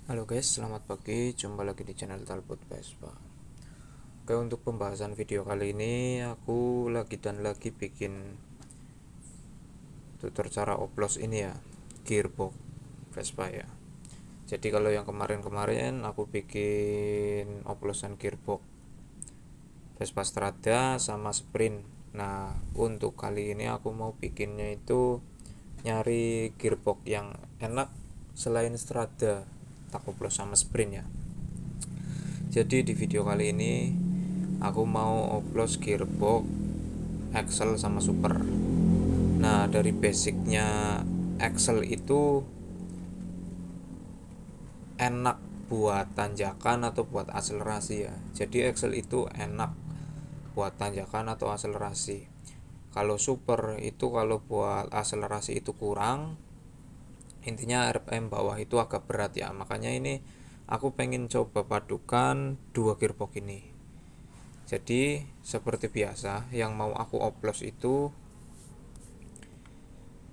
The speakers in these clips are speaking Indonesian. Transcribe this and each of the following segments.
Halo guys, selamat pagi. Jumpa lagi di channel Talbot Vespa. Oke, untuk pembahasan video kali ini aku lagi bikin tutor cara oplos ini ya, gearbox Vespa ya. Jadi kalau yang kemarin-kemarin aku bikin oplosan gearbox Vespa Strada sama Sprint. Nah, untuk kali ini aku mau bikinnya itu nyari gearbox yang enak selain Strada, tak oplos sama Sprint ya. Jadi di video kali ini aku mau oplos gearbox Excel sama Super. Nah, dari basicnya Excel itu enak buat tanjakan atau buat akselerasi ya. Jadi Excel itu enak buat tanjakan atau akselerasi. Kalau Super itu kalau buat akselerasi itu kurang. Intinya RPM bawah itu agak berat ya. Makanya ini aku pengen coba padukan dua gearbox ini. Jadi seperti biasa yang mau aku oplos itu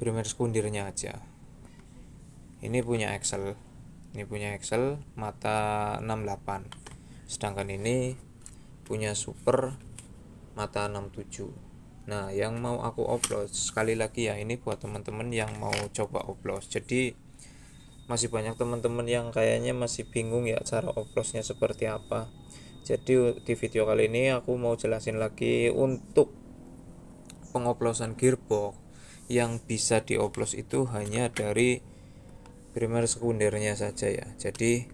primer sekundirnya aja. Ini punya Excel. Ini punya Excel mata 68. Sedangkan ini punya Super mata 67. Nah, yang mau aku oplos sekali lagi ya, ini buat teman-teman yang mau coba oplos. Jadi masih banyak teman-teman yang kayaknya masih bingung ya cara oplosnya seperti apa. Jadi di video kali ini aku mau jelasin lagi untuk pengoplosan gearbox yang bisa dioplos itu hanya dari primer sekundernya saja ya. Jadi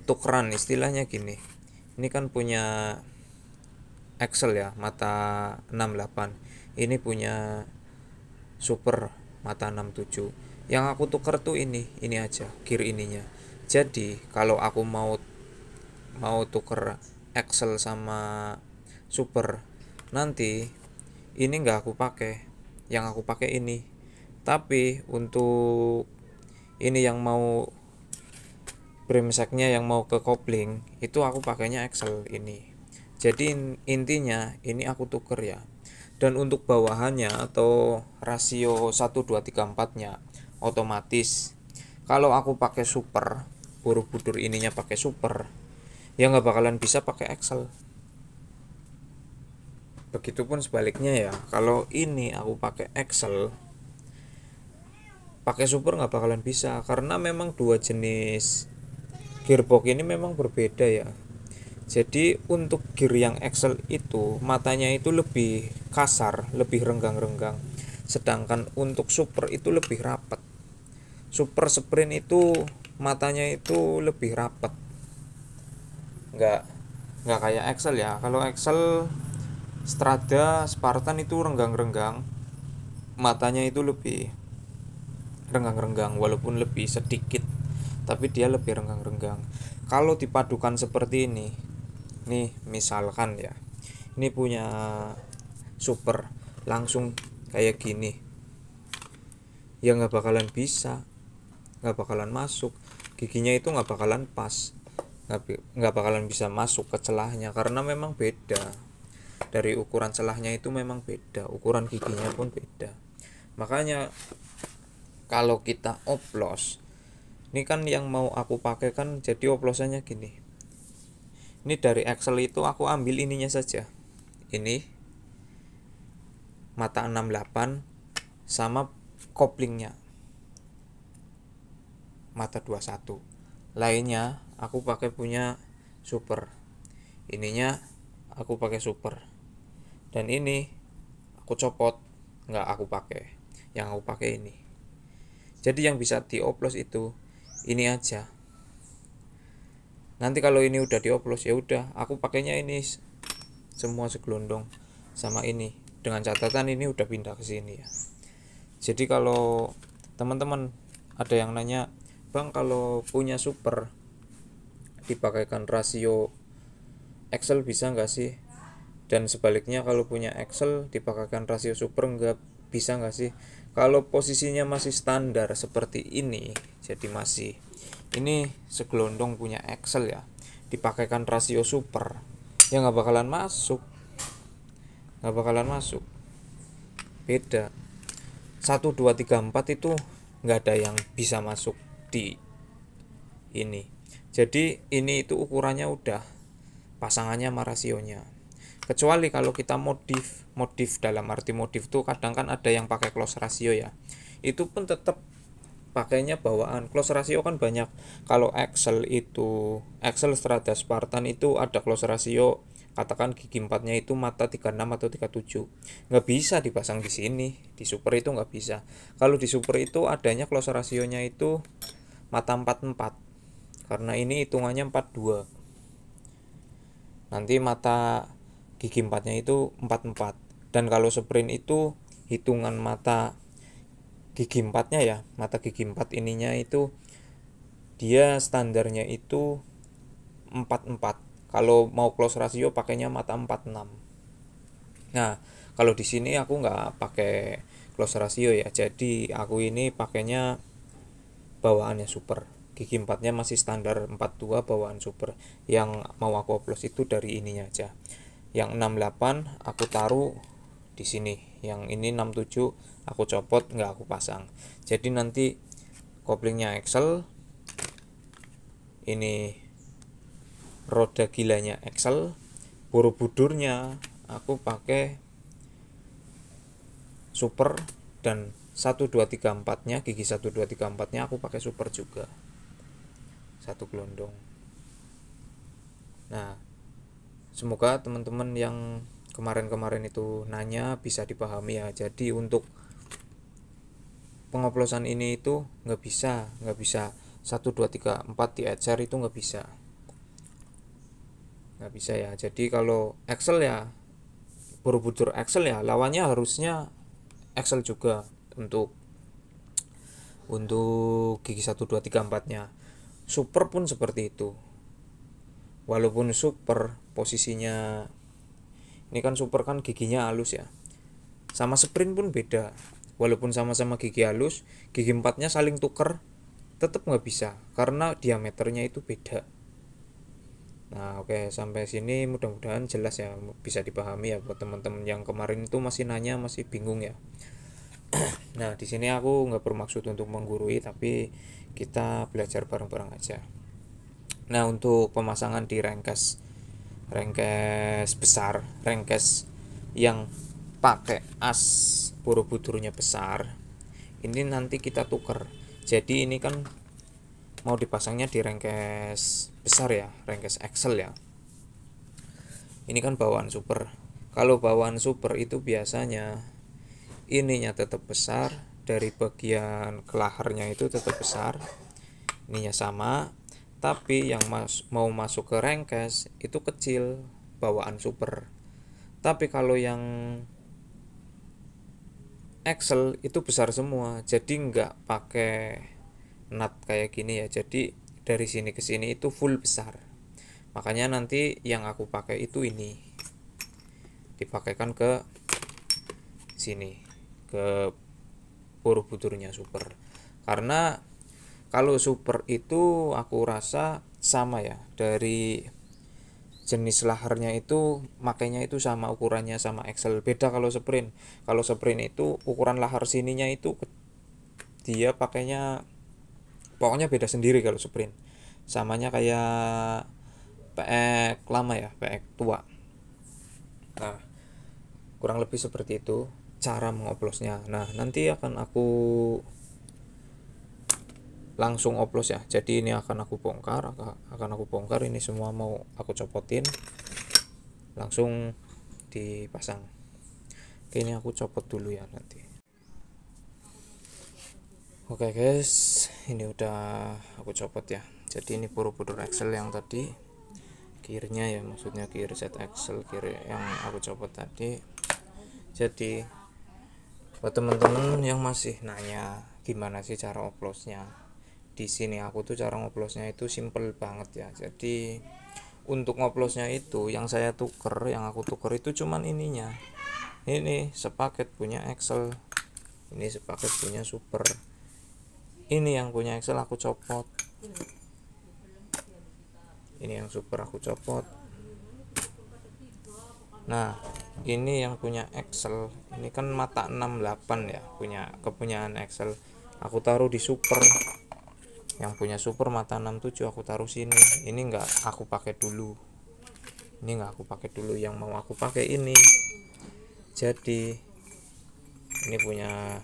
tukeran istilahnya gini. Ini kan punya Excel ya, mata 68. Ini punya Super mata 67. Yang aku tuker tuh ini aja, gear ininya. Jadi kalau aku mau tuker Excel sama Super, nanti ini nggak aku pakai, yang aku pakai ini. Tapi untuk ini yang mau brimseknya yang mau ke kopling itu aku pakainya Excel ini. Jadi intinya ini aku tuker ya. Dan untuk bawahannya atau rasio 1 2 3 4 nya otomatis kalau aku pakai Super, Borobudur ininya pakai Super, ya nggak bakalan bisa pakai Excel. Begitupun sebaliknya ya, kalau ini aku pakai Excel, pakai Super nggak bakalan bisa karena memang dua jenis gearbox ini memang berbeda ya. Jadi untuk gear yang Excel itu matanya itu lebih kasar, lebih renggang-renggang. Sedangkan untuk Super itu lebih rapat. Super Sprint itu matanya itu lebih rapat. Nggak nggak kayak Excel ya. Kalau Excel Strada, Spartan itu renggang-renggang. Matanya itu lebih renggang-renggang walaupun lebih sedikit, tapi dia lebih renggang-renggang. Kalau dipadukan seperti ini, nih misalkan ya, ini punya Super langsung kayak gini, ya nggak bakalan bisa, nggak bakalan masuk, giginya itu nggak bakalan pas, nggak bakalan bisa masuk ke celahnya karena memang beda. Dari ukuran celahnya itu memang beda, ukuran giginya pun beda. Makanya kalau kita oplos, ini kan yang mau aku pakai kan jadi oplosannya gini. Ini dari Excel itu aku ambil ininya saja. Ini mata 68 sama koplingnya mata 21. Lainnya aku pakai punya Super. Ininya aku pakai Super. Dan ini aku copot, nggak aku pakai. Yang aku pakai ini. Jadi yang bisa dioplos itu ini aja. Nanti kalau ini udah dioplos ya udah, aku pakainya ini semua segelondong sama ini. Dengan catatan ini udah pindah ke sini ya. Jadi kalau teman-teman ada yang nanya, "Bang, kalau punya Super dipakaikan rasio Excel bisa nggak sih?" Dan sebaliknya kalau punya Excel dipakaikan rasio Super nggak bisa nggak sih? Kalau posisinya masih standar seperti ini, jadi masih ini segelondong punya Excel ya, dipakaikan rasio Super, ya nggak bakalan masuk, beda. 1 2 3 4 itu nggak ada yang bisa masuk di ini. Jadi ini itu ukurannya udah pasangannya sama rasionya. Kecuali kalau kita modif dalam arti modif tuh kadang kan ada yang pakai close ratio ya. Itu pun tetap pakainya bawaan. Close ratio kan banyak. Kalau Excel Strada Spartan itu ada close ratio, katakan gigi 4-nya itu mata 36 atau 37. Nggak bisa dipasang di sini. Di Super itu nggak bisa. Kalau di Super itu adanya close rasionya itu mata 44. Karena ini hitungannya 42. Nanti mata gigi 4-nya itu 44. Dan kalau sprint itu hitungan mata gigi 4-nya ya, mata gigi 4 ininya itu dia standarnya itu 44. Kalau mau close ratio pakainya mata 46. Nah, kalau di sini aku nggak pakai close ratio ya. Jadi aku ini pakainya bawaannya Super. Gigi 4-nya masih standar 42 bawaan Super. Yang mau aku oplos itu dari ininya aja. Yang 68 aku taruh di sini. Yang ini 67 aku copot, nggak aku pasang. Jadi nanti koplingnya Excel, ini roda gilanya Excel, Borobudurnya aku pakai Super, dan 1 2 3 4-nya gigi 1 2 3 4-nya aku pakai Super juga. Satu gelondong. Nah, semoga teman-teman yang kemarin-kemarin itu nanya bisa dipahami ya. Jadi untuk pengoplosan ini itu nggak bisa 1 2 3 4 diajar, itu nggak bisa ya. Jadi kalau Excel ya, Borobudur Excel ya, lawannya harusnya Excel juga untuk gigi 1 2 3 4-nya. Super pun seperti itu. Walaupun Super posisinya ini kan Super kan giginya halus ya. Sama sprint pun beda. Walaupun sama-sama gigi halus, gigi 4-nya saling tuker tetap nggak bisa karena diameternya itu beda. Nah, oke, sampai sini mudah-mudahan jelas ya, bisa dipahami ya buat teman-teman yang kemarin itu masih nanya, masih bingung ya. Nah, di sini aku nggak bermaksud untuk menggurui, tapi kita belajar bareng-bareng aja. Nah, untuk pemasangan di rengkes besar, rengkes yang pakai as Borobudurnya besar, ini nanti kita tuker. Jadi ini kan mau dipasangnya di rengkes besar ya, rengkes Excel ya. Ini kan bawaan Super. Kalau bawaan Super itu biasanya ininya tetap besar, dari bagian kelaharnya itu tetap besar, ininya sama, tapi yang mau masuk ke rengkes itu kecil, bawaan Super. Tapi kalau yang Excel itu besar semua, jadi nggak pakai nut kayak gini ya. Jadi dari sini ke sini itu full besar. Makanya nanti yang aku pakai itu ini dipakaikan ke sini, ke Borobudurnya Super. Karena kalau Super itu aku rasa sama ya, dari jenis laharnya itu makanya itu sama, ukurannya sama Excel. Beda kalau sprint. Kalau sprint itu ukuran lahar sininya itu dia pakainya pokoknya beda sendiri kalau sprint. Samanya kayak PX lama ya, PX tua. Nah, kurang lebih seperti itu cara mengoplosnya. Nah, nanti akan aku langsung oplos ya. Jadi ini akan aku bongkar ini semua, mau aku copotin langsung dipasang. Oke, ini aku copot dulu ya nanti. Oke guys, ini udah aku copot ya. Jadi ini Borobudur Excel yang tadi, gearnya ya, maksudnya gear Z Excel, gear yang aku copot tadi. Jadi buat teman-teman yang masih nanya gimana sih cara oplosnya, di sini aku tuh cara ngoplosnya itu simple banget ya. Jadi untuk ngoplosnya itu yang aku tuker itu cuman ininya. Ini sepaket punya Excel, ini sepaket punya Super. Ini yang punya Excel aku copot, ini yang Super aku copot. Nah, ini yang punya Excel, ini kan mata 68 ya, kepunyaan Excel, aku taruh di Super. Yang punya super mata 67 aku taruh sini. Ini enggak aku pakai dulu. Yang mau aku pakai ini. Jadi ini punya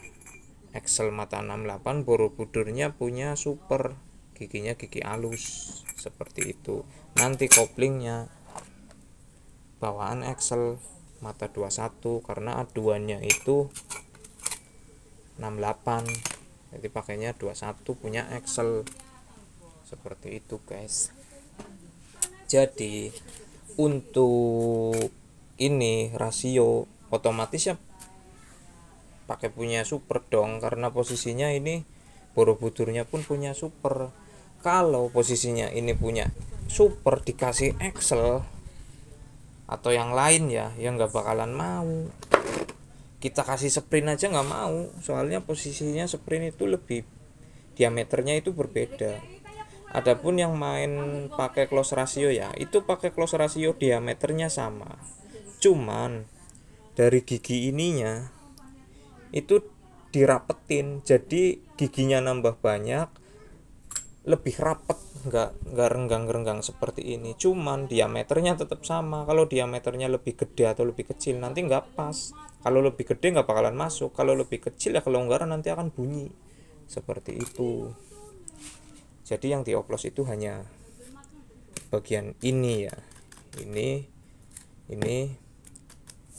Excel mata 68, Borobudurnya punya super, giginya gigi halus seperti itu. Nanti koplingnya bawaan Excel mata 21 karena aduannya itu 68, jadi pakainya 21 punya Excel seperti itu guys. Jadi untuk ini rasio otomatis ya pakai punya super dong, karena posisinya ini Borobudurnya pun punya super. Kalau posisinya ini punya super dikasih Excel atau yang lain ya yang nggak bakalan mau. Kita kasih sprint aja nggak mau, soalnya posisinya sprint itu lebih, diameternya itu berbeda. Adapun yang main pakai close ratio ya itu pakai close ratio diameternya sama, cuman dari gigi ininya itu dirapetin, jadi giginya nambah banyak, lebih rapet, nggak renggang seperti ini. Cuman diameternya tetap sama. Kalau diameternya lebih gede atau lebih kecil nanti nggak pas. Kalau lebih gede nggak bakalan masuk, kalau lebih kecil ya kelonggaran nanti akan bunyi seperti itu. Jadi yang dioplos itu hanya bagian ini ya, ini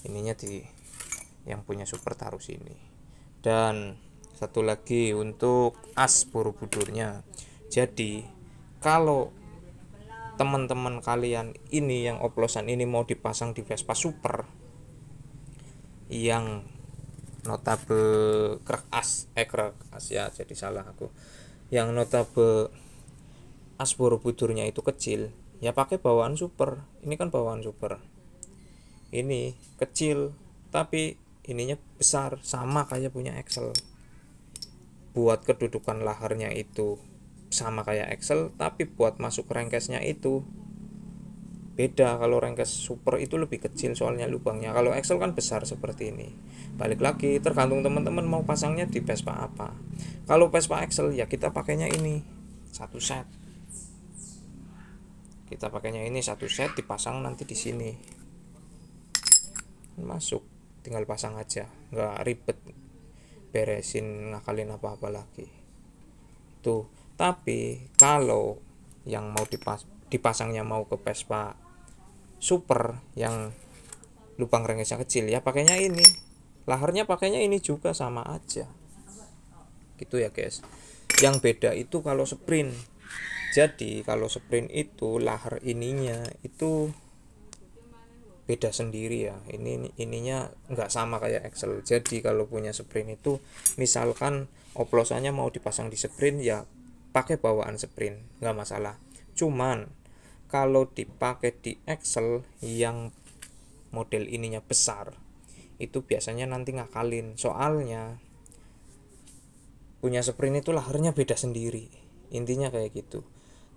ininya di yang punya super taruh sini. Dan satu lagi untuk as Borobudurnya. Jadi kalau teman-teman kalian ini yang oplosan ini mau dipasang di Vespa Super yang notabe krek as ya, jadi salah aku, yang notabe as Borobudurnya itu kecil ya pakai bawaan super. Ini kan bawaan super, ini kecil tapi ininya besar, sama kayak punya Excel. Buat kedudukan laharnya itu sama kayak Excel, tapi buat masuk rengkesnya itu beda. Kalau rengkes super itu lebih kecil soalnya lubangnya, kalau Excel kan besar seperti ini. Balik lagi tergantung teman-teman mau pasangnya di Vespa apa. Kalau Vespa Excel ya kita pakainya ini satu set, dipasang nanti di sini masuk, tinggal pasang aja, nggak ribet beresin ngakalin apa-apa lagi tuh. Tapi kalau yang mau dipasangnya mau ke Vespa Super yang lubang renggesnya kecil ya pakainya ini, laharnya pakainya ini juga sama aja gitu ya guys. Yang beda itu kalau sprint. Jadi kalau sprint itu lahar ininya itu beda sendiri ya, ininya nggak sama kayak Excel. Jadi kalau punya sprint itu misalkan oplosannya mau dipasang di sprint ya pakai bawaan sprint nggak masalah. Cuman kalau dipakai di Excel yang model ininya besar itu biasanya nanti ngakalin, soalnya punya sprint itu laharnya beda sendiri, intinya kayak gitu.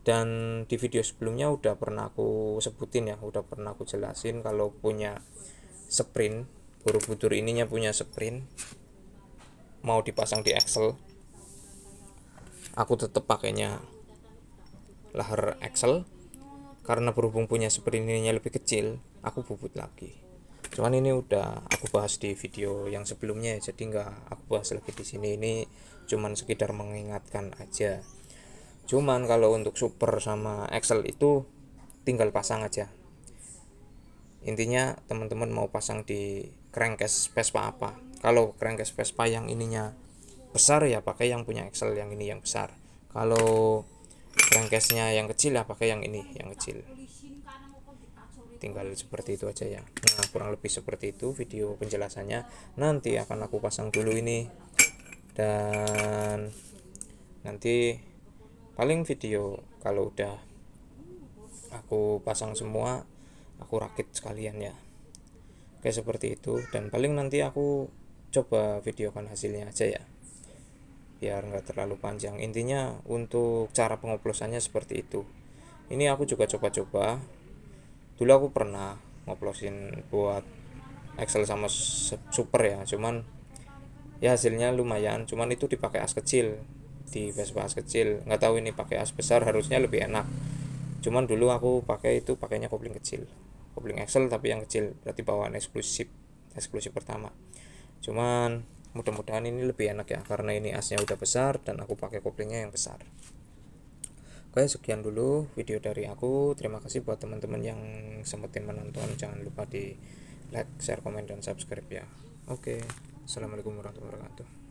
Dan di video sebelumnya udah pernah aku sebutin ya, udah pernah aku jelasin kalau punya sprint, Borobudur ininya punya sprint mau dipasang di Excel, aku tetap pakainya lahar Excel karena berhubung punya sprint ininya lebih kecil, aku bubut lagi. Cuman ini udah aku bahas di video yang sebelumnya ya, jadi nggak aku bahas lagi di sini. Ini cuman sekedar mengingatkan aja. Cuman kalau untuk super sama Excel itu tinggal pasang aja. Intinya teman-teman mau pasang di crankcase Vespa apa. Kalau crankcase Vespa yang ininya besar ya pakai yang punya Excel yang ini yang besar. Kalau crankcase-nya yang kecil ya pakai yang ini yang kecil. Tinggal seperti itu aja ya. Nah, kurang lebih seperti itu video penjelasannya. Nanti akan aku pasang dulu ini. Dan nanti paling video kalau udah aku pasang semua aku rakit sekalian ya, kayak seperti itu. Dan paling nanti aku coba videokan hasilnya aja ya biar nggak terlalu panjang. Intinya untuk cara pengoplosannya seperti itu. Ini aku juga coba-coba dulu, aku pernah ngoplosin buat Excel sama super ya, cuman ya hasilnya lumayan, cuman itu dipakai as kecil di Vespa as kecil. Nggak tahu ini pakai as besar harusnya lebih enak, cuman dulu aku pakai itu pakainya kopling kecil, kopling Excel tapi yang kecil, berarti bawaan eksklusif, eksklusif pertama. Cuman mudah-mudahan ini lebih enak ya, karena ini asnya udah besar dan aku pakai koplingnya yang besar. Oke, sekian dulu video dari aku. Terima kasih buat teman-teman yang sempetin menonton. Jangan lupa di like, share, komen, dan subscribe ya. Oke, assalamualaikum warahmatullahi wabarakatuh.